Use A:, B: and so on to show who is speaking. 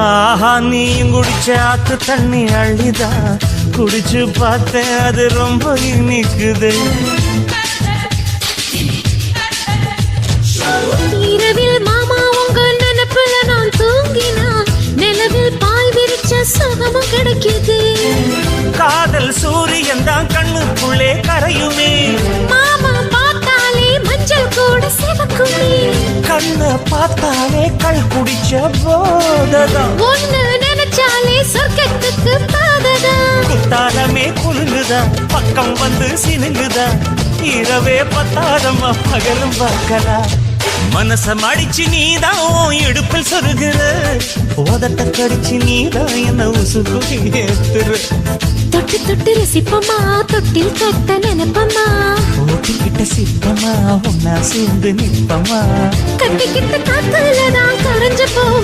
A: ஆஹா நீயும் குடிச்ச ஆத்து தண்ணி அள்ளிதான் குடிச்சு பார்த்தேன் அது ரொம்ப இனிக்குது.
B: இரவில் மாமா உங்க நினைப்புல நான் தூங்கினா நிலவில் பாய் விரிச்ச சுகமும் கிடைக்குது.
A: காதல் சூரியன் தான் கண்ணுக்குள்ளே கரையுமே,
B: மாமா பார்த்தாலே மஞ்சள் கூட சிவக்குமே.
A: கண்ண பார்த்தாலே கள் குடிச்ச போததான்,
B: ஒன்னு நினைச்சாலே சொர்க்கத்துக்கு பாததா.
A: குத்தாலமே குலுங்குதா பக்கம் வந்து சினுங்குதா, இரவே பத்தாதம்மா பகலும் பார்க்கலாம். மனச மடிச்சு நீதான் இடுப்பில் சொருகிற, உதட்ட கடிச்சு நீதான் என்ன உசுக்கு ஏத்துற.
B: தொட்டு தொட்டு ரசிப்பமா தொட்டில் கட்ட நினைப்பமா,
A: ஓட்டிக்கிட்ட சிப்பமா ஒன்னா சேர்ந்து நிற்பமா,
B: கட்டிக்கிட்ட காத்துலதான் கரைஞ்சு போ